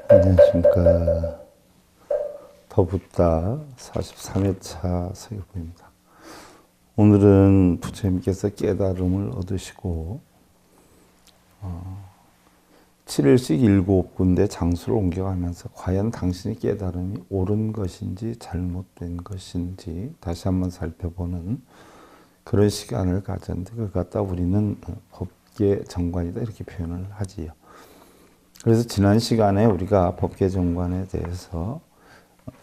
안녕하십니까. 더붓다 43회차 서기부입니다. 오늘은 부처님께서 깨달음을 얻으시고 7일씩 7군데 장소를 옮겨가면서 과연 당신의 깨달음이 옳은 것인지 잘못된 것인지 다시 한번 살펴보는 그런 시간을 가졌는데 그걸 갖다 우리는 법계정관이다 이렇게 표현을 하지요. 그래서 지난 시간에 우리가 법계정관에 대해서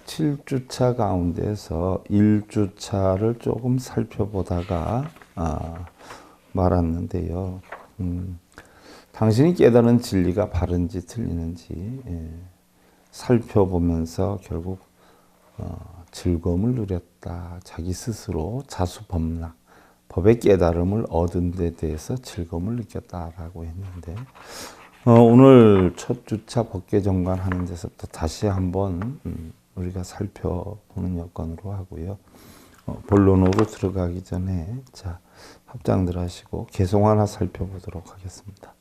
7주차 가운데서 1주차를 조금 살펴보다가 말았는데요. 당신이 깨달은 진리가 바른지 틀리는지 살펴보면서 결국 즐거움을 누렸다. 자기 스스로 자수법락, 법의 깨달음을 얻은 데 대해서 즐거움을 느꼈다라고 했는데 오늘 첫 주차 법계정관 하는 데서부터 다시 한번 우리가 살펴보는 여건으로 하고요. 본론으로 들어가기 전에 자 합장들 하시고 개송 하나 살펴보도록 하겠습니다.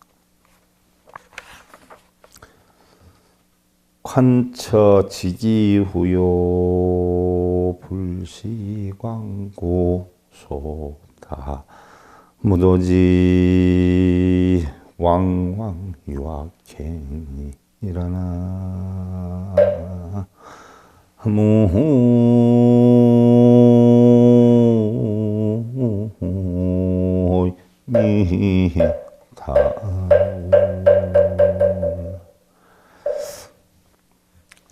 관처지기후요 불시광고 소다 무도지 왕왕유학행이 일어나 무미다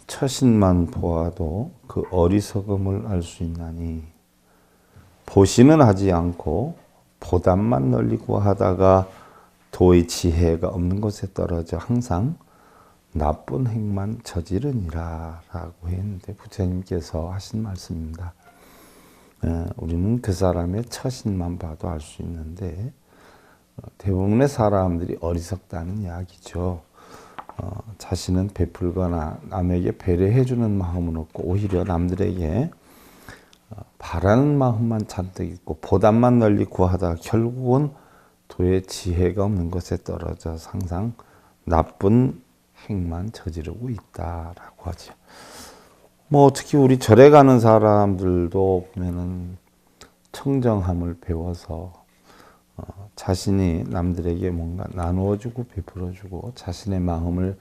처신만 보아도 그 어리석음을 알 수 있나니 보시는 하지 않고 보담만 널리 구하다가 도의 지혜가 없는 곳에 떨어져 항상 나쁜 행만 저지르니라 라고 했는데 부처님께서 하신 말씀입니다. 우리는 그 사람의 처신만 봐도 알 수 있는데 대부분의 사람들이 어리석다는 이야기죠. 자신은 베풀거나 남에게 배려해 주는 마음은 없고 오히려 남들에게 바라는 마음만 잔뜩 있고 보담만 널리 구하다가 결국은 도의 지혜가 없는 것에 떨어져 항상 나쁜 행만 저지르고 있다라고 하죠. 특히 우리 절에 가는 사람들도 보면은 청정함을 배워서 자신이 남들에게 뭔가 나누어주고 베풀어주고 자신의 마음을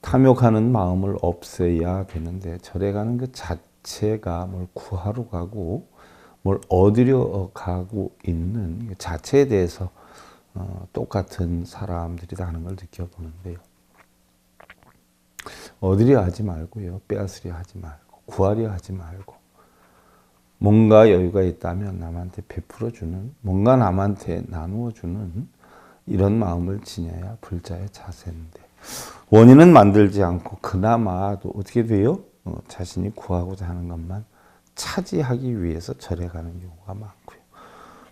탐욕하는 마음을 없애야 되는데 절에 가는 그 자체가 뭘 구하러 가고 뭘 얻으려 가고 있는 그 자체에 대해서 똑같은 사람들이다 하는 걸 느껴보는데요. 얻으려 하지 말고요. 빼앗으려 하지 말고 구하려 하지 말고 뭔가 여유가 있다면 남한테 베풀어주는 뭔가 남한테 나누어주는 이런 마음을 지녀야 불자의 자세인데 원인은 만들지 않고 그나마도 어떻게 돼요? 자신이 구하고자 하는 것만 차지하기 위해서 절에 가는 경우가 많고요.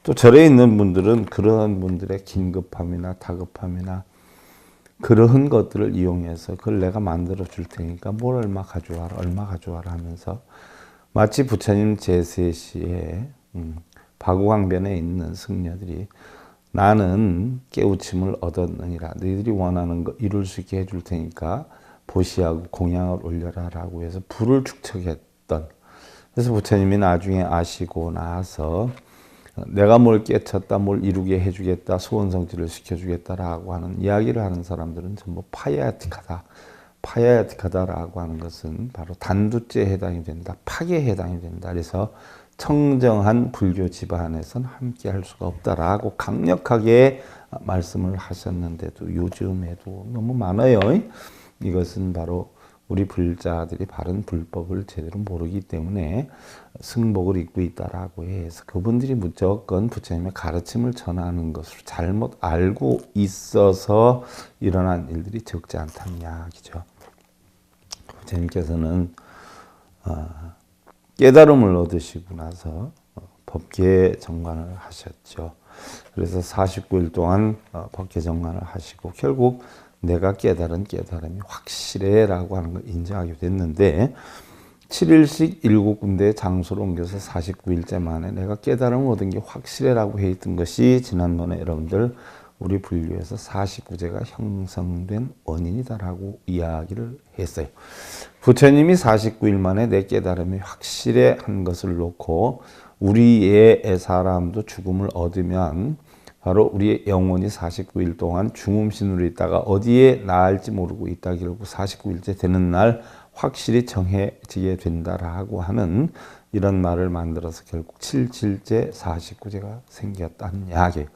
또 절에 있는 분들은 그런 분들의 긴급함이나 다급함이나 그러한 것들을 이용해서 그걸 내가 만들어 줄 테니까 뭘 얼마 가져와라 하면서 마치 부처님 제3시에 바구강변에 있는 승려들이 나는 깨우침을 얻었느니라 너희들이 원하는 거 이룰 수 있게 해줄 테니까 보시하고 공양을 올려라 라고 해서 불을 축적했던 그래서 부처님이 나중에 아시고 나서 내가 뭘 깨쳤다 뭘 이루게 해주겠다 소원성취를 시켜주겠다라고 하는 이야기를 하는 사람들은 전부 파야야틱하다라고 하는 것은 바로 단두죄에 해당이 된다. 파괴에 해당이 된다. 그래서 청정한 불교 집안에선 함께 할 수가 없다라고 강력하게 말씀을 하셨는데도 요즘에도 너무 많아요. 이것은 바로 우리 불자들이 바른 불법을 제대로 모르기 때문에 승복을 입고 있다라고 해서 그분들이 무조건 부처님의 가르침을 전하는 것을 잘못 알고 있어서 일어난 일들이 적지 않다는 이야기죠. 부처님께서는 깨달음을 얻으시고 나서 법계 정관을 하셨죠. 그래서 49일 동안 법계 정관을 하시고 결국 내가 깨달은 깨달음이 확실해라고 하는 걸 인정하게 됐는데 7일씩 7군데 장소를 옮겨서 49일째 만에 내가 깨달음을 얻은 게 확실해라고 했던 것이 지난번에 여러분들 우리 불교에서 49제가 형성된 원인이다라고 이야기를 했어요. 부처님이 49일 만에 내 깨달음이 확실해 한 것을 놓고 우리의 사람도 죽음을 얻으면 바로 우리의 영혼이 49일 동안 중음신으로 있다가 어디에 나을지 모르고 있다 결국 49일째 되는 날 확실히 정해지게 된다라고 하는 이런 말을 만들어서 결국 77제 49제가 생겼다는 이야기예요.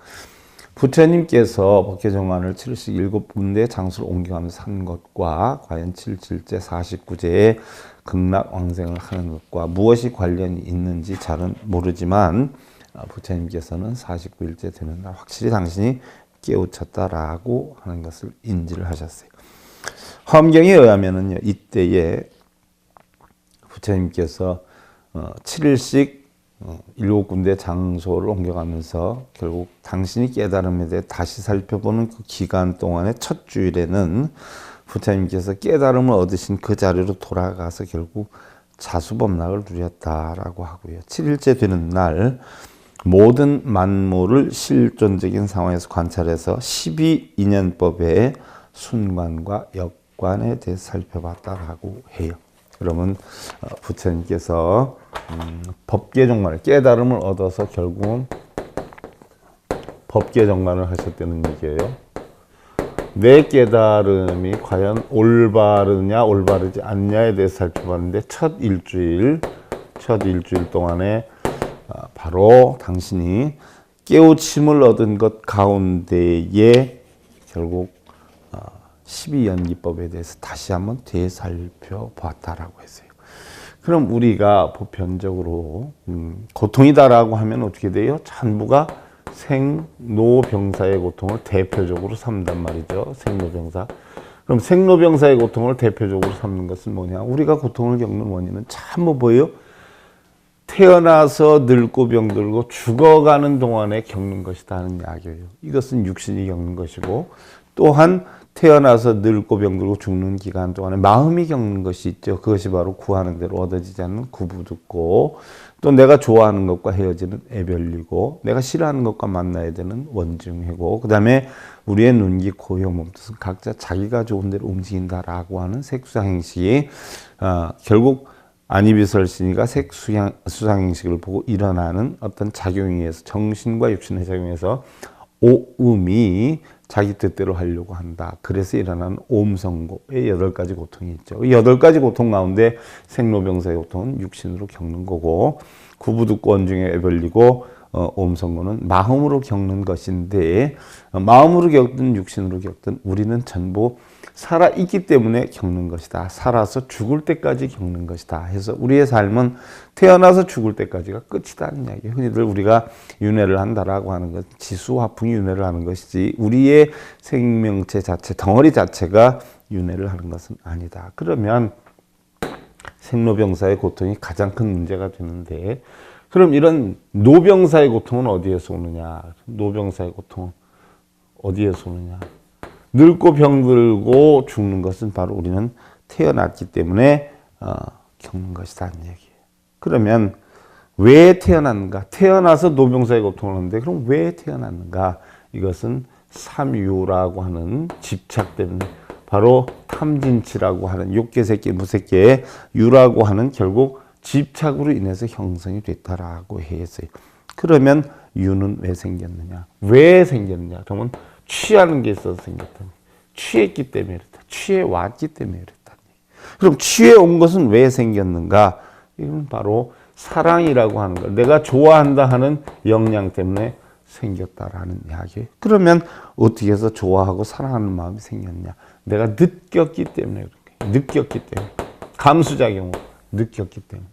부처님께서 법계정관을 7씩 7군데 장소를 옮겨가면서 한 것과 과연 77제 49제의 극락왕생을 하는 것과 무엇이 관련이 있는지 잘은 모르지만 부처님께서는 49일째 되는 날 확실히 당신이 깨우쳤다라고 하는 것을 인지를 하셨어요. 화엄경에 의하면은요, 이때에 부처님께서 7일씩 7군데 장소를 옮겨가면서 결국 당신이 깨달음에 대해 다시 살펴보는 그 기간 동안의 첫 주일에는 부처님께서 깨달음을 얻으신 그 자리로 돌아가서 결국 자수법락을 누렸다라고 하고요. 7일째 되는 날 모든 만물을 실존적인 상황에서 관찰해서 12인연법의 순관과 역관에 대해 살펴봤다라고 해요. 그러면 부처님께서 법계정관을 깨달음을 얻어서 결국은 법계정관을 하셨다는 얘기예요. 내 깨달음이 과연 올바르냐 올바르지 않냐에 대해서 살펴봤는데 첫 일주일 동안에 바로 당신이 깨우침을 얻은 것 가운데에 결국 12연기법에 대해서 다시 한번 되살펴봤다라고 했어요. 그럼 우리가 보편적으로 고통이다라고 하면 어떻게 돼요? 전부가 생로병사의 고통을 대표적으로 삼단 말이죠. 생로병사. 그럼 생로병사의 고통을 대표적으로 삼는 것은 뭐냐? 우리가 고통을 겪는 원인은 전부 뭐예요? 태어나서 늙고 병들고 죽어가는 동안에 겪는 것이다 하는 이야기예요. 이것은 육신이 겪는 것이고 또한 태어나서 늙고 병들고 죽는 기간 동안에 마음이 겪는 것이 있죠. 그것이 바로 구하는 대로 얻어지지 않는 구부듣고 또 내가 좋아하는 것과 헤어지는 애별리고 내가 싫어하는 것과 만나야 되는 원증회고 그 다음에 우리의 눈, 귀, 코, 혀, 몸뜻은 각자 자기가 좋은 대로 움직인다라고 하는 색수상행식이 결국 안이비설신이가 색수상행식을 보고 일어나는 어떤 작용에 의해서 정신과 육신의 작용에서 오음이 자기 뜻대로 하려고 한다. 그래서 일어나는 오음성고의 8가지 고통이 있죠. 8가지 고통 가운데 생로병사의 고통은 육신으로 겪는 거고 구부듣고 원중에 애벌리고 오음성고는 마음으로 겪는 것인데 마음으로 겪든 육신으로 겪든 우리는 전부 살아있기 때문에 겪는 것이다. 살아서 죽을 때까지 겪는 것이다. 해서 우리의 삶은 태어나서 죽을 때까지가 끝이다는 이야기예요. 흔히들 우리가 윤회를 한다라고 하는 것, 지수화풍이 윤회를 하는 것이지 우리의 생명체 자체, 덩어리 자체가 윤회를 하는 것은 아니다. 그러면 생로병사의 고통이 가장 큰 문제가 되는데 그럼 이런 노병사의 고통은 어디에서 오느냐? 노병사의 고통은 어디에서 오느냐? 늙고 병들고 죽는 것은 바로 우리는 태어났기 때문에 겪는 것이다 하는 얘기예요. 그러면 왜 태어났는가? 태어나서 노병사의 고통을 하는데 그럼 왜 태어났는가? 이것은 삼유라고 하는 집착 때문에 바로 탐진치라고 하는 욕계새끼 무새끼의 유라고 하는 결국 집착으로 인해서 형성이 됐다라고 했어요. 그러면 유는 왜 생겼느냐? 왜 생겼느냐? 그러면 취하는 게 있어서 생겼다. 취했기 때문에 그렇다. 취해왔기 때문에 그렇다. 그럼 취해온 것은 왜 생겼는가? 이건 바로 사랑이라고 하는 걸 내가 좋아한다 하는 역량 때문에 생겼다라는 이야기. 그러면 어떻게 해서 좋아하고 사랑하는 마음이 생겼냐? 내가 느꼈기 때문에 그런 거예요. 느꼈기 때문에. 감수작용으로 느꼈기 때문에.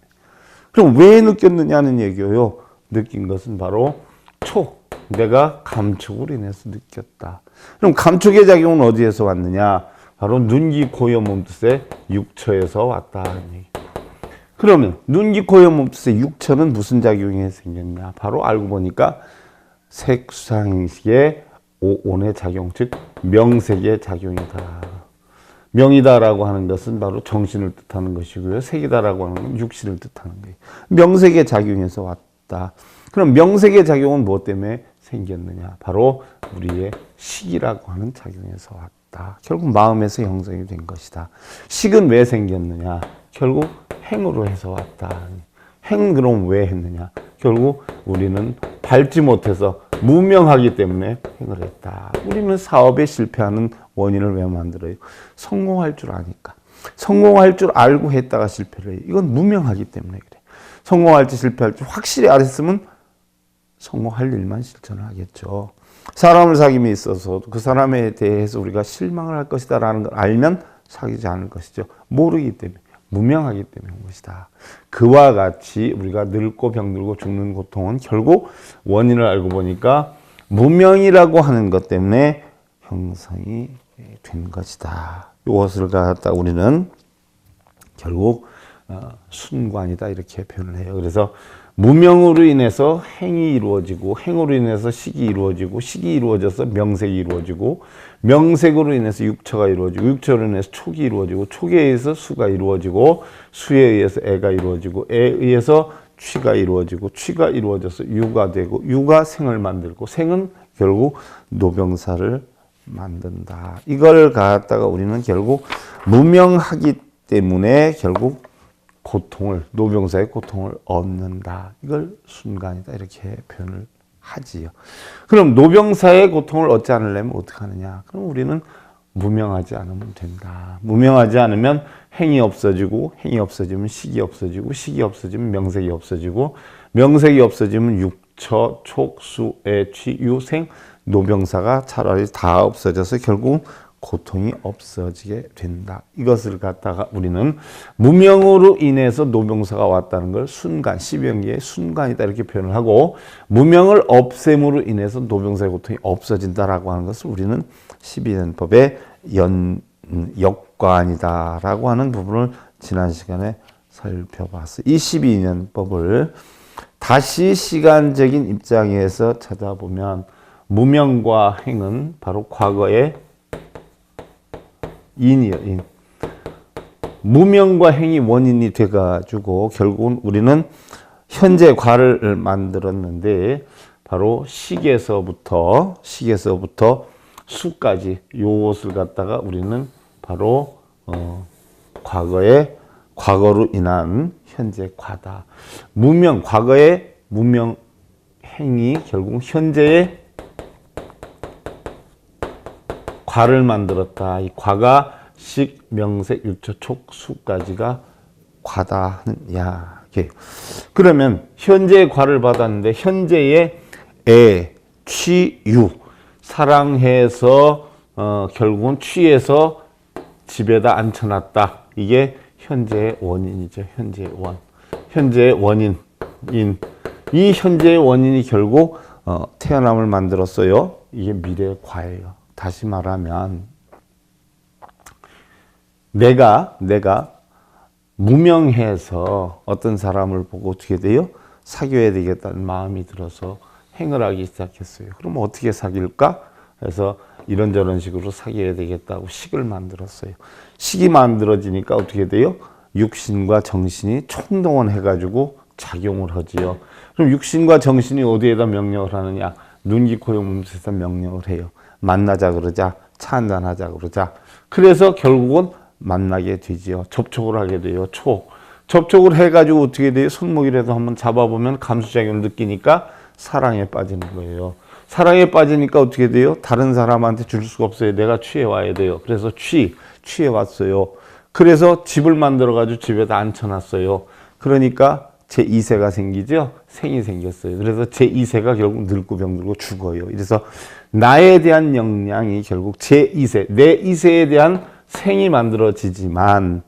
그럼 왜 느꼈느냐는 얘기예요. 느낀 것은 바로 내가 감촉으로 인해서 느꼈다. 그럼 감촉의 작용은 어디에서 왔느냐? 바로 눈기 고여 몸뜻의 육처에서 왔다는 얘기. 그러면 눈기 고여 몸뜻의 육처는 무슨 작용이 생겼냐? 바로 알고 보니까 색수상식의 오온의 작용, 즉 명색의 작용이다. 명이다라고 하는 것은 바로 정신을 뜻하는 것이고요. 색이다라고 하는 건 육신을 뜻하는 거예요. 명색의 작용에서 왔다. 그럼 명색의 작용은 무엇 때문에 생겼느냐? 바로 우리의 식이라고 하는 작용에서 왔다. 결국 마음에서 형성이 된 것이다. 식은 왜 생겼느냐? 결국 행으로 해서 왔다. 행은 그럼 왜 했느냐? 결국 우리는 밟지 못해서 무명하기 때문에 행을 했다. 우리는 사업에 실패하는 원인을 왜 만들어요? 성공할 줄 아니까. 성공할 줄 알고 했다가 실패를 해요. 이건 무명하기 때문에 그래. 성공할지 실패할지 확실히 알았으면 성공할 일만 실천을 하겠죠. 사람을 사귐에 있어서 그 사람에 대해서 우리가 실망을 할 것이다 라는 걸 알면 사귀지 않을 것이죠. 모르기 때문에. 무명하기 때문에 온 것이다. 그와 같이 우리가 늙고 병들고 죽는 고통은 결국 원인을 알고 보니까 무명이라고 하는 것 때문에 형성이 된 것이다. 이것을 갖다 우리는 결국 순관이다 이렇게 표현을 해요. 그래서 무명으로 인해서 행이 이루어지고 행으로 인해서 식이 이루어지고 식이 이루어져서 명색이 이루어지고 명색으로 인해서 육처가 이루어지고 육처로 인해서 촉이 이루어지고 촉에 의해서 수가 이루어지고 수에 의해서 애가 이루어지고 애에 의해서 취가 이루어지고 취가 이루어져서 유가 되고 유가 생을 만들고 생은 결국 노병사를 만든다. 이걸 갖다가 우리는 결국 무명하기 때문에 결국 고통을 노병사의 고통을 얻는다. 이걸 순간이다 이렇게 표현을 하지요. 그럼 노병사의 고통을 얻지 않으려면 어떻게 하느냐? 그럼 우리는 무명하지 않으면 된다. 무명하지 않으면 행이 없어지고 행이 없어지면 식이 없어지고 식이 없어지면 명색이 없어지고 명색이 없어지면 육처, 촉, 수, 애, 취, 유, 생, 노병사가 차라리 다 없어져서 결국 고통이 없어지게 된다. 이것을 갖다가 우리는 무명으로 인해서 노병사가 왔다는 걸 순간, 12연계의 순간이다 이렇게 표현을 하고 무명을 없앰으로 인해서 노병사의 고통이 없어진다라고 하는 것을 우리는 12년법의 역관이다라고 하는 부분을 지난 시간에 살펴봤어요. 이 12년법을 다시 시간적인 입장에서 찾아보면 무명과 행은 바로 과거의 인이요, 인. 무명과 행이 원인이 돼가지고 결국은 우리는 현재 과를 만들었는데 바로 식에서부터 수까지 요것을 갖다가 우리는 바로 과거로 인한 현재 과다. 과거의 무명 행이 결국 현재의 과를 만들었다. 이 과가 식, 명색, 육처, 촉, 수까지가 과다 하는 이야기. 그러면 현재의 과를 받았는데 현재의 애, 취, 유 사랑해서 결국은 취해서 집에다 앉혀놨다. 이게 현재의 원인이죠. 현재의 원. 현재의 원인. 이 현재의 원인이 결국 태어남을 만들었어요. 이게 미래의 과예요. 다시 말하면 내가 무명해서 어떤 사람을 보고 어떻게 돼요? 사귀어야 되겠다는 마음이 들어서 행을 하기 시작했어요. 그럼 어떻게 사귈까? 그래서 이런저런 식으로 사귀어야 되겠다고 식을 만들었어요. 식이 만들어지니까 어떻게 돼요? 육신과 정신이 총동원해가지고 작용을 하지요. 그럼 육신과 정신이 어디에다 명령을 하느냐? 눈, 귀, 코, 몸에서 명령을 해요. 만나자 그러자, 차 한잔하자 그러자. 그래서 결국은 만나게 되지요. 접촉을 하게 돼요. 접촉을 해가지고 어떻게 돼요? 손목이라도 한번 잡아보면 감수작용을 느끼니까 사랑에 빠지는 거예요. 사랑에 빠지니까 어떻게 돼요? 다른 사람한테 줄 수가 없어요. 내가 취해와야 돼요. 그래서 취해왔어요. 그래서 집을 만들어가지고 집에다 앉혀놨어요. 그러니까 제2세가 생기죠. 생이 생겼어요. 그래서 제2세가 결국 늙고 병들고 죽어요. 그래서 나에 대한 역량이 결국 제2세, 내 2세에 대한 생이 만들어지지만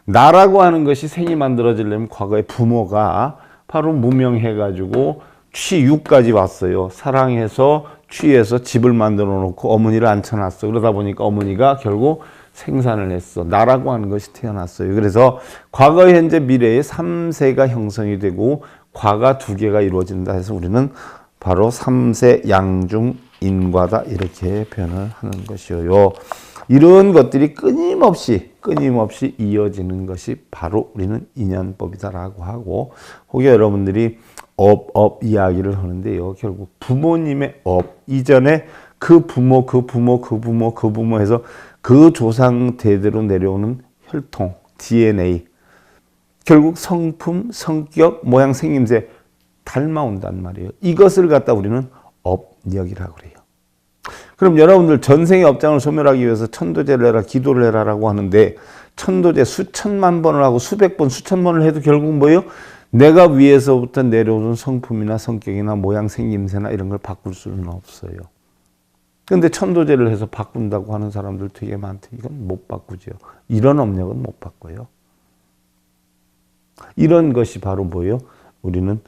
나라고 하는 것이 생이 만들어지려면 과거에 부모가 바로 무명해가지고 취유까지 왔어요. 사랑해서 취해서 집을 만들어 놓고 어머니를 앉혀놨어. 그러다 보니까 어머니가 결국 생산을 했어. 나라고 하는 것이 태어났어요. 그래서 과거, 현재, 미래의 3세가 형성이 되고 과가 2개가 이루어진다 해서 우리는 바로 3세 양중 인과다 이렇게 표현을 하는 것이요. 이런 것들이 끊임없이 이어지는 것이 바로 우리는 인연법이다라고 하고, 혹여 여러분들이 업 이야기를 하는데요. 결국 부모님의 업 이전에 그 부모 해서 그 조상 대대로 내려오는 혈통, DNA, 결국 성품, 성격, 모양, 생김새 닮아온단 말이에요. 이것을 갖다 우리는 업력이라고 그래요. 그럼 여러분들 전생의 업장을 소멸하기 위해서 천도제를 해라, 기도를 해라라고 하는데, 천도제 수천만 번을 하고 수백 번, 수천 번을 해도 결국 뭐예요? 내가 위에서부터 내려오는 성품이나 성격이나 모양, 생김새나 이런 걸 바꿀 수는 없어요. 근데 천도제를 해서 바꾼다고 하는 사람들 되게 많대. 이건 못 바꾸죠. 이런 업력은 못 바꿔요. 이런 것이 바로 뭐예요? 우리는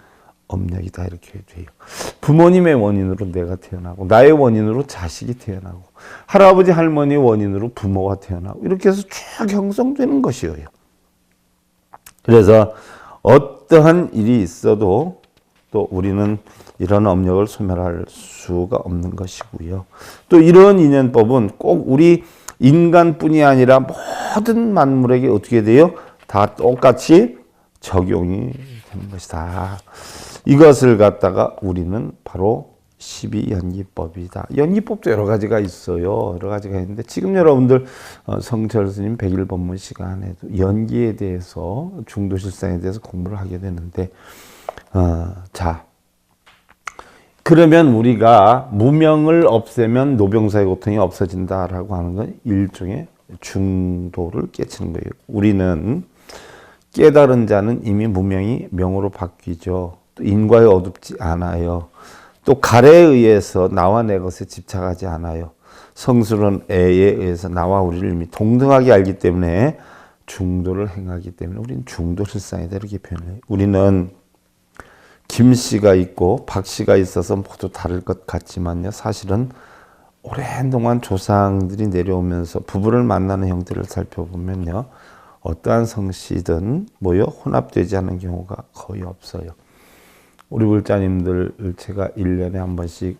업력이다 이렇게 돼요. 부모님의 원인으로 내가 태어나고, 나의 원인으로 자식이 태어나고, 할아버지 할머니의 원인으로 부모가 태어나고, 이렇게 해서 쭉 형성되는 것이에요. 그래서 어떠한 일이 있어도 또 우리는 이런 업력을 소멸할 수가 없는 것이고요. 또 이런 인연법은 꼭 우리 인간뿐이 아니라 모든 만물에게 어떻게 돼요? 다 똑같이 적용이 되는 것이다. 이것을 갖다가 우리는 바로 12연기법이다. 연기법도 여러 가지가 있어요. 여러 가지가 있는데 지금 여러분들 성철 스님 100일 법문 시간에도 연기에 대해서, 중도실상에 대해서 공부를 하게 되는데, 자, 그러면 우리가 무명을 없애면 노병사의 고통이 없어진다라고 하는 건 일종의 중도를 깨치는 거예요. 우리는 깨달은 자는 이미 무명이 명으로 바뀌죠. 또 인과에 어둡지 않아요. 또 가래에 의해서 나와 내 것에 집착하지 않아요. 성스러운 애에 의해서 나와 우리를 이미 동등하게 알기 때문에 중도를 행하기 때문에 우리는 중도실상이다 이렇게 표현해요. 우리는 김씨가 있고 박씨가 있어서 모두 다를 것 같지만요. 사실은 오랜 동안 조상들이 내려오면서 부부를 만나는 형태를 살펴보면요. 어떠한 성씨든 혼합되지 않은 경우가 거의 없어요. 우리 불자님들 제가 1년에 한 번씩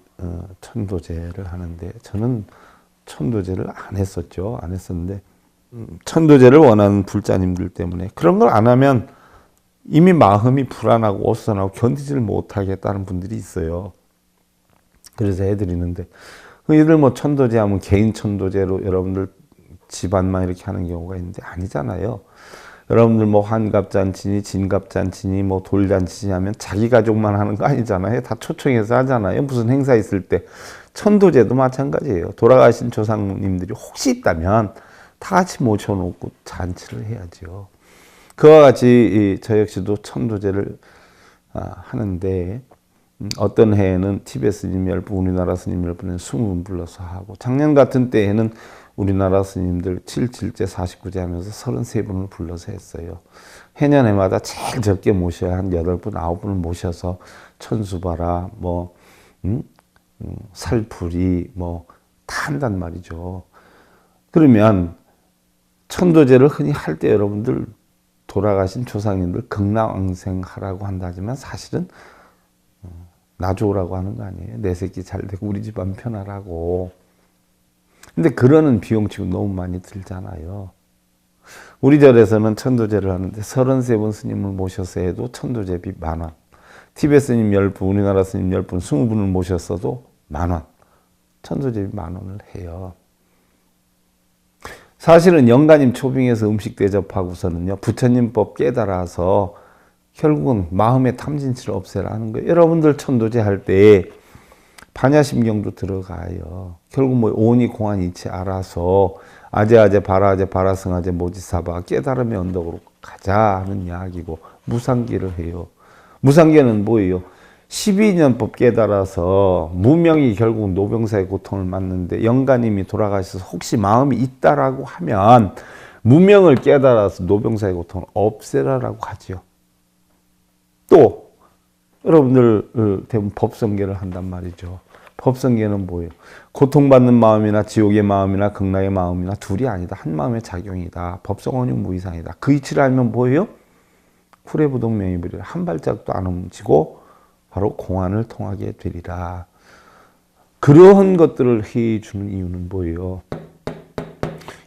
천도제를 하는데, 저는 천도제를 안 했었죠. 안 했었는데 천도제를 원하는 불자님들 때문에 그런 걸 안 하면 이미 마음이 불안하고 어수선하고 견디지를 못하겠다는 분들이 있어요. 그래서 해드리는데, 이들 천도제 하면 개인 천도제로 여러분들 집안만 이렇게 하는 경우가 있는데 아니잖아요. 여러분들 환갑잔치니 진갑잔치니 돌잔치니 하면 자기 가족만 하는 거 아니잖아요. 다 초청해서 하잖아요. 무슨 행사 있을 때. 천도제도 마찬가지예요. 돌아가신 조상님들이 혹시 있다면 다 같이 모셔놓고 잔치를 해야죠. 그와 같이 저 역시도 천도제를 하는데, 어떤 해에는 티베트 스님 10분, 우리나라 스님 10분에 20분 불러서 하고, 작년 같은 때에는 우리나라 스님들 7제 49제 하면서 33분을 불러서 했어요. 해년해마다 제일 적게 모셔야 한 8분, 9분을 모셔서 천수바라, 살풀이, 다 한단 말이죠. 그러면 천도제를 흔히 할 때 여러분들 돌아가신 조상님들 극락왕생하라고 한다지만 사실은 나 좋으라고 하는 거 아니에요. 내 새끼 잘 되고 우리 집안 편하라고. 근데 그러는 비용치고 너무 많이 들잖아요. 우리 절에서는 천도제를 하는데 33분 스님을 모셔서 해도 천도제비 10,000원. 티베트 스님 10분, 우리나라 스님 10분, 20분을 모셨어도 10,000원. 천도제비 10,000원을 해요. 사실은 영가님 초빙해서 음식 대접하고서는요, 부처님법 깨달아서 결국은 마음의 탐진치를 없애라는 거예요. 여러분들 천도제 할 때 반야심경도 들어가요. 결국 오니 공안 이치 알아서 아제아제 바라아제 바라승아제 모지사바 깨달음의 언덕으로 가자 하는 이야기고 무상기를 해요. 무상계는 뭐예요? 12년법 깨달아서 무명이 결국 노병사의 고통을 맞는데 영가님이 돌아가셔서 혹시 마음이 있다라고 하면 무명을 깨달아서 노병사의 고통을 없애라라고 하지요. 또 여러분들 대부분 법성계를 한단 말이죠. 법성계는 뭐예요? 고통받는 마음이나 지옥의 마음이나 극락의 마음이나 둘이 아니다. 한 마음의 작용이다. 법성원유 무이상이다. 그 이치를 알면 뭐예요? 후래부동명이부리라. 한 발짝도 안 움직이고 바로 공안을 통하게 되리라. 그러한 것들을 해주는 이유는 뭐예요?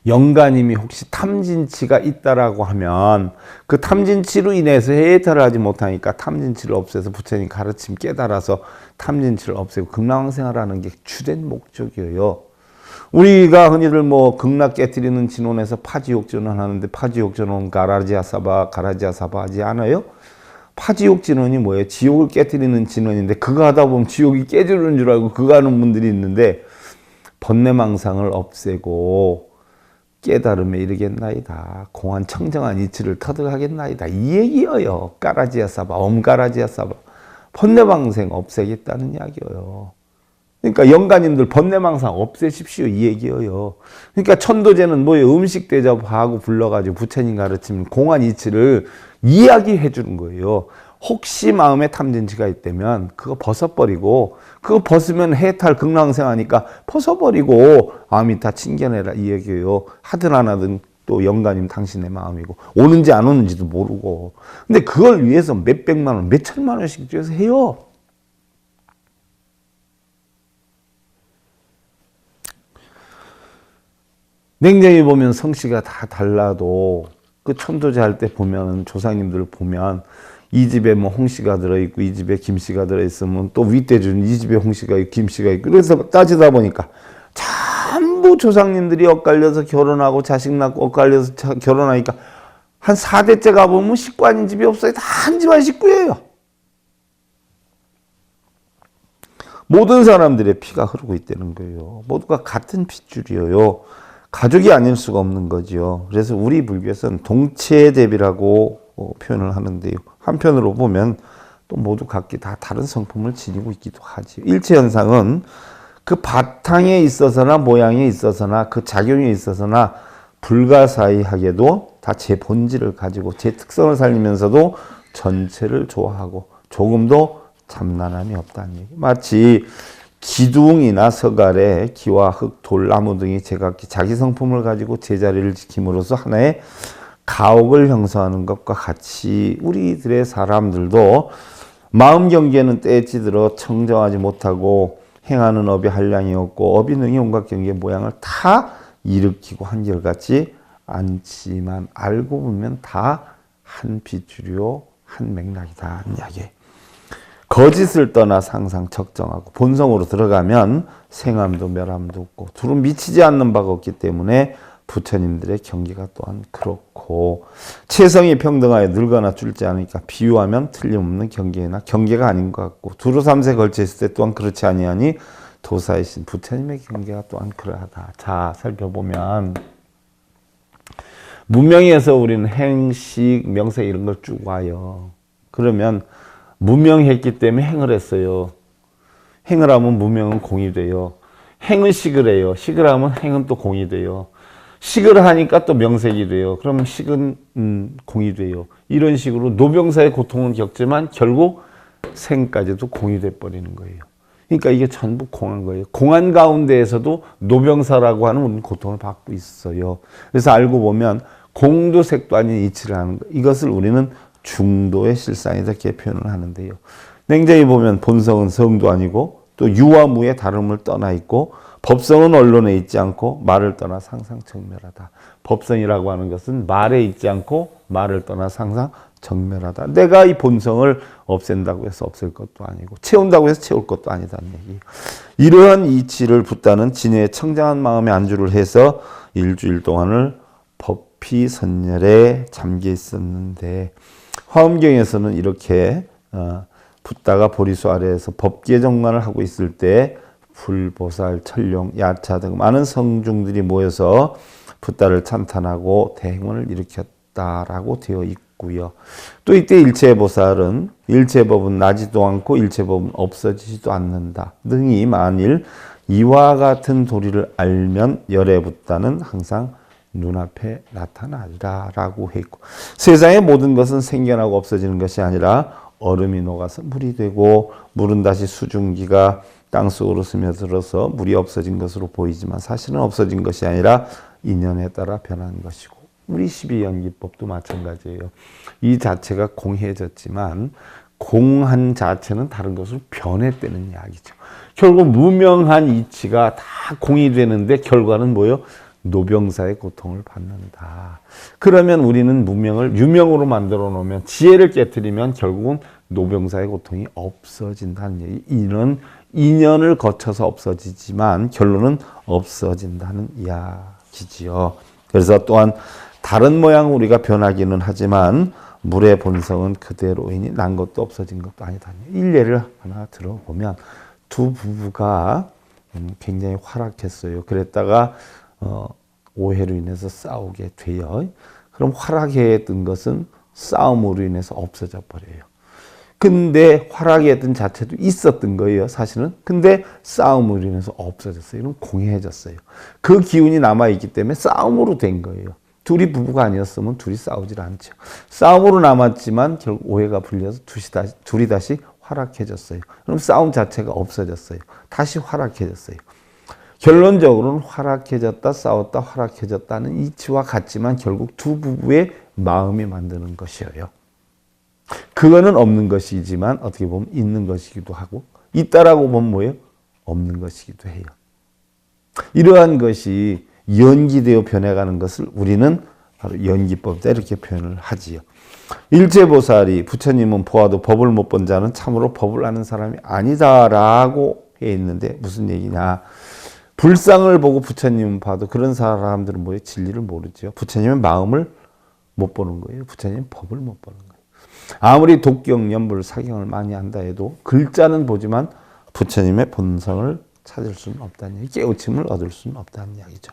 영가님이 혹시 탐진치가 있다라고 하면 그 탐진치로 인해서 해탈을 하지 못하니까 탐진치를 없애서 부처님 가르침 깨달아서 탐진치를 없애고 극락왕생하라는 게 주된 목적이에요. 우리가 흔히들 뭐 극락 깨뜨리는 진원에서 파지욕전원 하는데 파지욕전원 가라지아사바 가라지아사바 하지 않아요? 파지욕 진원이 뭐예요? 지옥을 깨뜨리는 진원인데 그거 하다 보면 지옥이 깨지는 줄 알고 그거 하는 분들이 있는데 번뇌망상을 없애고 깨달음에 이르겠나이다. 공안 청정한 이치를 터득하겠나이다. 이 얘기예요. 까라지아사바, 엄가라지아사바. 번뇌망상 없애겠다는 이야기예요. 그러니까 영가님들 번뇌망상 없애십시오. 이 얘기예요. 그러니까 천도제는 뭐예요? 음식 대접하고 불러가지고 부처님 가르치면 공안 이치를 이야기해 주는 거예요. 혹시 마음에 탐진치가 있다면 그거 벗어버리고 그거 벗으면 해탈 극락왕생 하니까 벗어버리고 아미타 챙겨내라 이 얘기예요. 하든 안 하든 또 영가님 당신의 마음이고 오는지 안 오는지도 모르고 근데 그걸 위해서 몇백만 원, 몇천만 원씩 들여서 해요. 냉정히 보면 성씨가 다 달라도 그 천도제 할 때 보면 조상님들 보면 이 집에 뭐 홍씨가 들어있고 이 집에 김씨가 들어있으면 또 윗대주는 이 집에 홍씨가 있고 김씨가 있고 그래서 따지다 보니까 전부 조상님들이 엇갈려서 결혼하고 자식 낳고 엇갈려서 결혼하니까 한 4대째 가보면 식구 아닌 집이 없어요. 다 한 집안 식구예요. 모든 사람들의 피가 흐르고 있다는 거예요. 모두가 같은 핏줄이에요. 가족이 아닐 수가 없는 거죠. 그래서 우리 불교에서는 동체대비라고 표현을 하는데요. 한편으로 보면 또 모두 각기 다 다른 성품을 지니고 있기도 하죠. 일체현상은 그 바탕에 있어서나 모양에 있어서나 그 작용에 있어서나 불가사의하게도 다 제 본질을 가지고 제 특성을 살리면서도 전체를 좋아하고 조금도 참난함이 없다는 얘기. 마치 기둥이나 서갈에 기와 흙, 돌, 나무 등이 제각기 자기 성품을 가지고 제자리를 지킴으로써 하나의 가옥을 형성하는 것과 같이 우리들의 사람들도 마음 경계는 때에 찌들어 청정하지 못하고 행하는 업이 한량이 없고 업이 능히 온갖 경계의 모양을 다 일으키고 한결같지 않지만 알고 보면 다 한 빗줄이요 한 맥락이다 하는 이야기. 거짓을 떠나 상상 적정하고 본성으로 들어가면 생함도 멸함도 없고 둘은 미치지 않는 바가 없기 때문에 부처님들의 경계가 또한 그렇고 체성이 평등하여 늙거나 줄지 않으니까 비유하면 틀림없는 경계나 경계가 아닌 것 같고 두루 삼세 걸쳐 있을 때 또한 그렇지 아니하니 도사이신 부처님의 경계가 또한 그러하다. 자, 살펴보면 무명에서 우리는 행식, 명세 이런 걸 쭉 와요. 그러면 무명했기 때문에 행을 했어요. 행을 하면 무명은 공이 돼요. 행은 식을 해요. 식을 하면 행은 또 공이 돼요. 식을 하니까 또 명색이 돼요. 그러면 식은 공이 돼요. 이런 식으로 노병사의 고통은 겪지만 결국 생까지도 공이 돼버리는 거예요. 그러니까 이게 전부 공한 거예요. 공한 가운데에서도 노병사라고 하는 고통을 받고 있어요. 그래서 알고 보면 공도 색도 아닌 이치를 하는 거. 이것을 우리는 중도의 실상이다 이렇게 표현을 하는데요. 냉정히 보면 본성은 성도 아니고 또 유와 무의 다름을 떠나 있고 법성은 언론에 있지 않고 말을 떠나 상상 정멸하다. 법성이라고 하는 것은 말에 있지 않고 말을 떠나 상상 정멸하다. 내가 이 본성을 없앤다고 해서 없앨 것도 아니고 채운다고 해서 채울 것도 아니다는 얘기. 이러한 이치를 붓다는 진여의 청정한 마음에 안주를 해서 일주일 동안을 법피선열에 잠겨 있었는데 화엄경에서는 이렇게 붓다가 보리수 아래에서 법계정만을 하고 있을 때 불보살, 천룡, 야차 등 많은 성중들이 모여서 붓다를 찬탄하고 대행원을 일으켰다라고 되어 있고 있고요. 또 이때 일체보살은 일체법은 나지도 않고 일체법은 없어지지도 않는다 등이 만일 이와 같은 도리를 알면 열애붓다는 항상 눈앞에 나타나리라 라고 했고, 세상의 모든 것은 생겨나고 없어지는 것이 아니라 얼음이 녹아서 물이 되고 물은 다시 수증기가 땅속으로 스며들어서 물이 없어진 것으로 보이지만 사실은 없어진 것이 아니라 인연에 따라 변한 것이고, 우리 12연기법도 마찬가지예요. 이 자체가 공해졌지만 공한 자체는 다른 것으로 변했다는 이야기죠. 결국 무명한 이치가 다 공이 되는데 결과는 뭐예요? 노병사의 고통을 받는다. 그러면 우리는 무명을 유명으로 만들어 놓으면, 지혜를 깨뜨리면 결국은 노병사의 고통이 없어진다는 얘기. 이는 인연을 거쳐서 없어지지만 결론은 없어진다는 이야기지요. 그래서 또한 다른 모양 우리가 변하기는 하지만 물의 본성은 그대로이니 난 것도 없어진 것도 아니다. 일례를 하나 들어보면 두 부부가 굉장히 활악했어요. 그랬다가 오해로 인해서 싸우게 돼요. 그럼 활악했던 것은 싸움으로 인해서 없어져 버려요. 근데 활악했던 자체도 있었던 거예요, 사실은. 근데 싸움으로 인해서 없어졌어요. 이런 공해졌어요. 그 기운이 남아있기 때문에 싸움으로 된 거예요. 둘이 부부가 아니었으면 둘이 싸우질 않죠. 싸움으로 남았지만 결국 오해가 풀려서 둘이 다시 활악해졌어요. 그럼 싸움 자체가 없어졌어요. 다시 활악해졌어요. 결론적으로는 활악해졌다, 싸웠다, 활악해졌다는 이치와 같지만 결국 두 부부의 마음이 만드는 것이에요. 그거는 없는 것이지만 어떻게 보면 있는 것이기도 하고, 있다라고 보면 뭐예요? 없는 것이기도 해요. 이러한 것이 연기되어 변해가는 것을 우리는 바로 연기법이다 이렇게 표현을 하지요. 일제보살이 부처님은 보아도 법을 못 본 자는 참으로 법을 아는 사람이 아니다라고 해 있는데 무슨 얘기냐? 불상을 보고 부처님은 봐도 그런 사람들은 뭐예요? 진리를 모르죠. 부처님의 마음을 못 보는 거예요. 부처님은 법을 못 보는 거예요. 아무리 독경, 연불, 사경을 많이 한다 해도 글자는 보지만 부처님의 본성을 찾을 수는 없다는 얘기, 깨우침을 얻을 수는 없다는 이야기죠.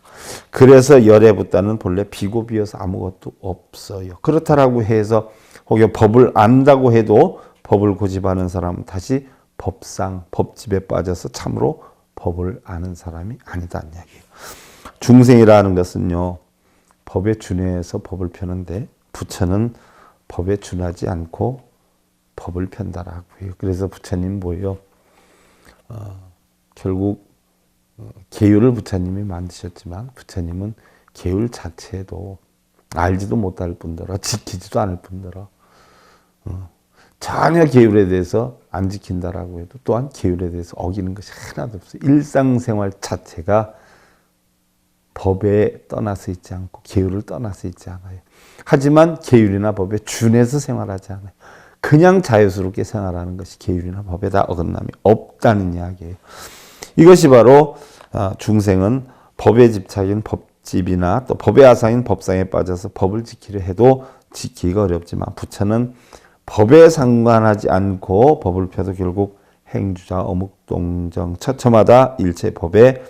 그래서 열애붓다는 본래 비고 비어서 아무것도 없어요. 그렇다라고 해서 혹여 법을 안다고 해도 법을 고집하는 사람은 다시 법상, 법집에 빠져서 참으로 법을 아는 사람이 아니다는 이야기예요. 중생이라는 것은요, 법에 준해서 법을 펴는데 부처는 법에 준하지 않고 법을 편다라고 해요. 그래서 부처님 뭐예요? 결국 계율을 부처님이 만드셨지만 부처님은 계율 자체도 알지도 못할 뿐더러 지키지도 않을 뿐더러 전혀 계율에 대해서 안 지킨다라고 해도 또한 계율에 대해서 어기는 것이 하나도 없어요. 일상생활 자체가 법에 떠나서 있지 않고 계율을 떠나서 있지 않아요. 하지만 계율이나 법에 준해서 생활하지 않아요. 그냥 자유스럽게 생활하는 것이 계율이나 법에 다 어긋남이 없다는 이야기예요. 이것이 바로 중생은 법에 집착인 법집이나 또 법의 아상인 법상에 빠져서 법을 지키려 해도 지키기가 어렵지만 부처는 법에 상관하지 않고 법을 펴도 결국 행주자, 어묵동정, 처처마다 일체 법에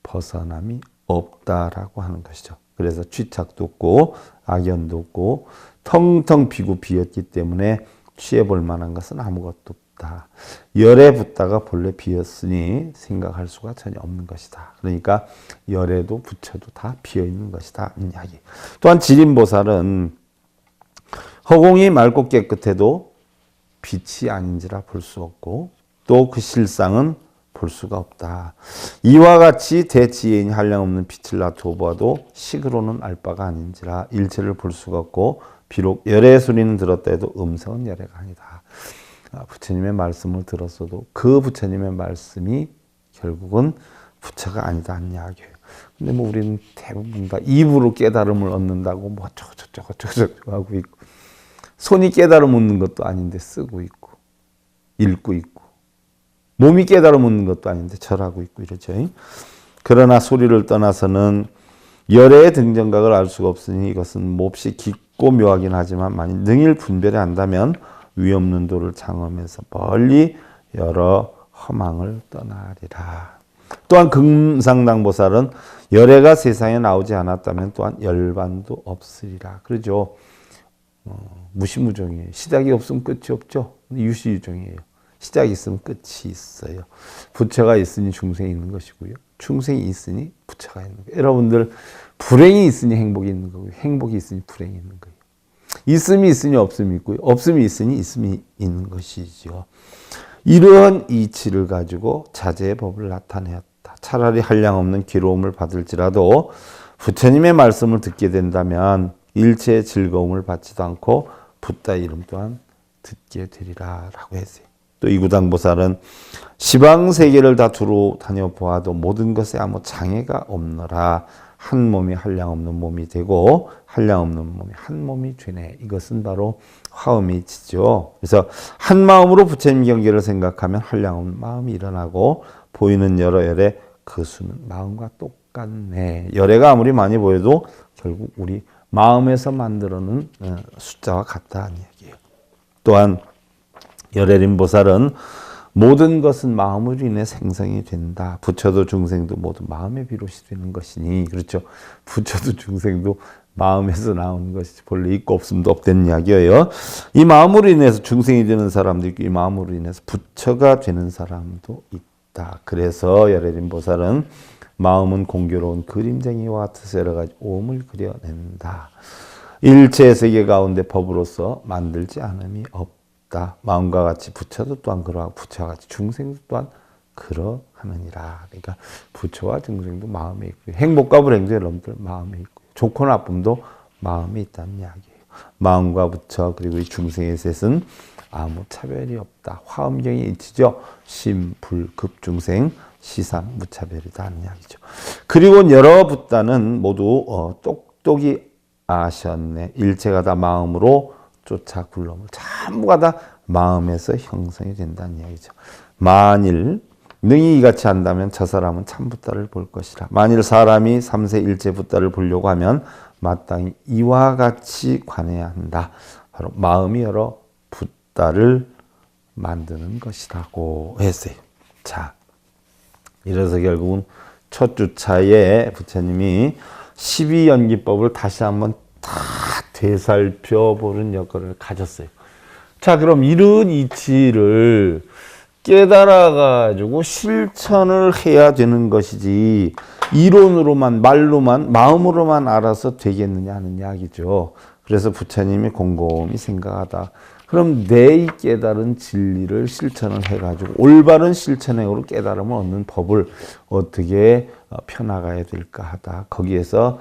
벗어남이 없다라고 하는 것이죠. 그래서 취착도 없고 악연도 없고 텅텅 비고 비었기 때문에 취해볼 만한 것은 아무것도 없다. 열에 붙다가 본래 비었으니 생각할 수가 전혀 없는 것이다. 그러니까 열에도 부처도 다 비어있는 것이다. 이 이야기. 또한 지림보살은 허공이 맑고 깨끗해도 빛이 아닌지라 볼 수 없고 또 그 실상은 볼 수가 없다. 이와 같이 대지혜인이 한량없는 빛을 놔두어 보아도 식으로는 알 바가 아닌지라 일체를 볼 수가 없고 비록 열의 소리는 들었다 해도 음성은 열애가 아니다. 부처님의 말씀을 들었어도 그 부처님의 말씀이 결국은 부처가 아니다 하는 이야기예요. 근데 뭐 우리는 대부분 다 입으로 깨달음을 얻는다고 뭐 어쩌고 하고 있고 손이 깨달음 얻는 것도 아닌데 쓰고 있고 읽고 있고 몸이 깨달음 얻는 것도 아닌데 절하고 있고 이러죠. 그러나 소리를 떠나서는 열애의 등정각을 알 수가 없으니 이것은 몹시 깊고 묘하긴 하지만 만일 능일 분별해 한다면 위없는 도를 장엄해서 멀리 여러 허망을 떠나리라. 또한 금상당보살은 열애가 세상에 나오지 않았다면 또한 열반도 없으리라. 그러죠. 무시무종이에요. 시작이 없으면 끝이 없죠. 유시유종이에요. 시작이 있으면 끝이 있어요. 부처가 있으니 중생이 있는 것이고요. 중생이 있으니 부처가 있는 거예요. 여러분들 불행이 있으니 행복이 있는 거고요. 행복이 있으니 불행이 있는 거예요. 있음이 있으니 없음이 있고요. 없음이 있으니 있음이 있는 것이죠. 이러한 이치를 가지고 자제의 법을 나타내었다. 차라리 한량없는 괴로움을 받을지라도 부처님의 말씀을 듣게 된다면 일체의 즐거움을 받지도 않고 붓다 이름 또한 듣게 되리라 라고 했어요. 또 이구당보살은 시방세계를 다 두루 다녀보아도 모든 것에 아무 장애가 없노라. 한 몸이 한량없는 몸이 되고 한량없는 몸이 한 몸이 되네. 이것은 바로 화엄이치죠. 그래서 한 마음으로 부처님 경계를 생각하면 한량없는 마음이 일어나고 보이는 여러 열의 그 수는 마음과 똑같네. 열애가 아무리 많이 보여도 결국 우리 마음에서 만들어낸 숫자와 같다는 얘기예요. 또한 열애림 보살은 모든 것은 마음으로 인해 생성이 된다. 부처도 중생도 모두 마음의 비롯이 되는 것이니, 그렇죠. 부처도 중생도 마음에서 나오는 것이 본래 있고 없음도 없다는 이야기예요. 이 마음으로 인해서 중생이 되는 사람도 있고 이 마음으로 인해서 부처가 되는 사람도 있다. 그래서 열애림 보살은 마음은 공교로운 그림쟁이와 같아서 여러 가지 오음을 그려낸다. 일체 세계 가운데 법으로서 만들지 않음이 없다. 마음과 같이 부처도 또한 그러하고 부처와 같이 중생도 또한 그러하느니라. 그러니까 부처와 중생도 마음에 있고 행복과 불행도 여러분들 마음에 있고 좋고 나쁨도 마음에 있다는 이야기예요. 마음과 부처 그리고 이 중생의 셋은 아무 차별이 없다. 화엄경이 이치죠. 심, 불, 급, 중생, 시삼, 무차별이다 하는 이야기죠. 그리고 여러 붓다는 모두 똑똑히 아셨네. 일체가 다 마음으로 쫓아 굴러물 전부가 다 마음에서 형성이 된다는 이야기죠. 만일 능히 이같이 한다면 저 사람은 참 붓다를 볼 것이라. 만일 사람이 삼세 일체 붓다를 보려고 하면 마땅히 이와 같이 관해야 한다. 바로 마음이 여러 붓다를 만드는 것이라고 했어요. 자, 이래서 결국은 첫 주차에 부처님이 12연기법을 다시 한번 다 되살펴보는 여건을 가졌어요. 자, 그럼 이런 이치를 깨달아가지고 실천을 해야 되는 것이지 이론으로만 말로만 마음으로만 알아서 되겠느냐 하는 이야기죠. 그래서 부처님이 곰곰이 생각하다. 그럼 내 깨달은 진리를 실천을 해가지고 올바른 실천행으로 깨달음을 얻는 법을 어떻게 펴나가야 될까 하다. 거기에서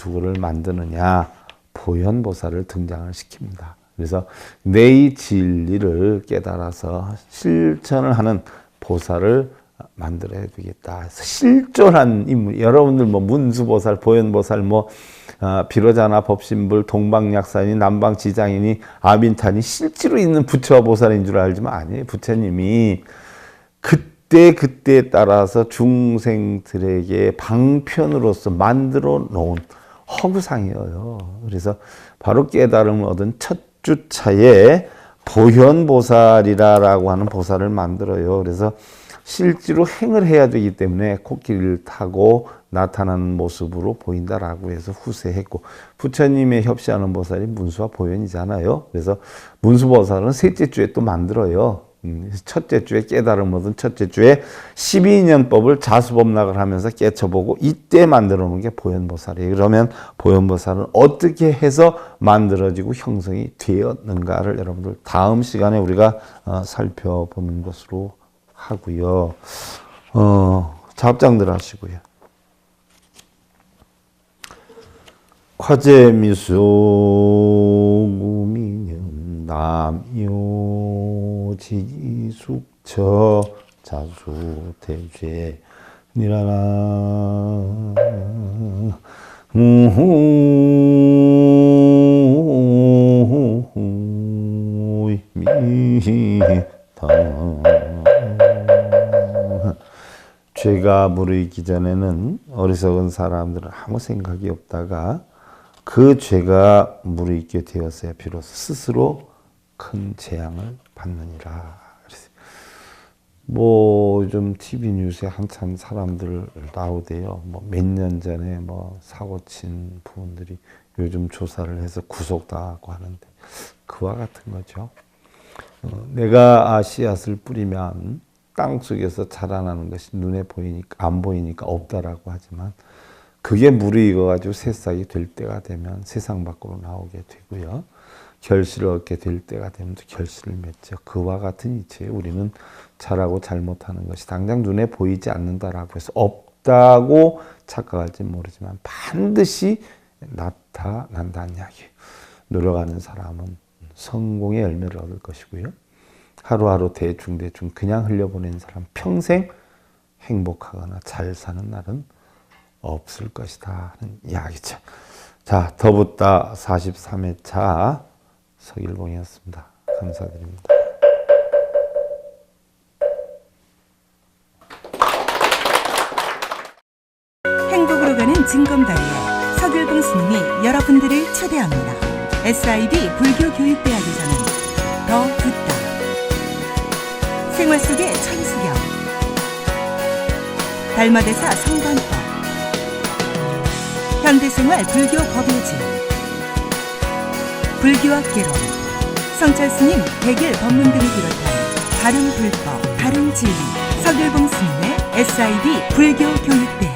누구를 만드느냐? 보현보살을 등장을 시킵니다. 그래서 내 진리를 깨달아서 실천을 하는 보살을 만들어야 되겠다. 그래서 실존한 인물, 여러분들 뭐 문수보살, 보현보살, 비로자나 법신불, 동방약산이, 남방지장이니, 아빈탄이 실제로 있는 부처와 보살인 줄 알지만 아니에요. 부처님이 그때에 따라서 중생들에게 방편으로서 만들어 놓은 허구상이에요. 그래서 바로 깨달음을 얻은 첫 주차에 보현보살이라고 하는 보살을 만들어요. 그래서 실제로 행을 해야 되기 때문에 코끼리를 타고 나타나는 모습으로 보인다라고 해서 후세했고, 부처님의 협시하는 보살이 문수와 보현이잖아요. 그래서 문수보살은 셋째 주에 또 만들어요. 첫째 주에 깨달음 얻은 첫째 주에 12년법을 자수법락을 하면서 깨쳐보고 이때 만들어 놓은 게 보현보살이에요. 그러면 보현보살은 어떻게 해서 만들어지고 형성이 되었는가를 여러분들 다음 시간에 우리가 살펴보는 것으로 하고요. 잡장들 하시고요. 화제미수 구민현 남요지숙처 자수대죄 니라라 죄가 무르익기 전에는 어리석은 사람들은 아무 생각이 없다가 그 죄가 무르익게 되었어야 비로소 스스로 큰 재앙을 받느니라. 뭐 요즘 TV 뉴스에 한참 사람들 나오대요. 뭐 몇 년 전에 뭐 사고 친 부분들이 요즘 조사를 해서 구속당하고 하는데 그와 같은 거죠. 내가 씨앗을 뿌리면 땅 속에서 자라나는 것이 눈에 보이니까 안 보이니까 없다라고 하지만 그게 물이 익어가지고 새싹이 될 때가 되면 세상 밖으로 나오게 되고요. 결실을 얻게 될 때가 되면 또 결실을 맺죠. 그와 같은 이치에 우리는 잘하고 잘못하는 것이 당장 눈에 보이지 않는다라고 해서 없다고 착각할지 모르지만 반드시 나타난다는 이야기예요. 노력하는 사람은 성공의 열매를 얻을 것이고요. 하루하루 대충 그냥 흘려보낸 사람 평생 행복하거나 잘 사는 날은 없을 것이다 하는 이야기죠. 자, 더붓다 43회차 서길봉이었습니다. 감사드립니다. 행복으로 가는 징검다리에 서길봉 스님이 여러분들을 초대합니다. SIB 불교교육대학에서는 더 듣다, 생활 속의 천수경, 달마대사 성관법, 현대생활 불교 법요지, 불교학 개론, 성철스님 백일 법문 등을 비롯한 다른 불법, 다른 진리, 서길봉 스님의 SIB 불교교육대학.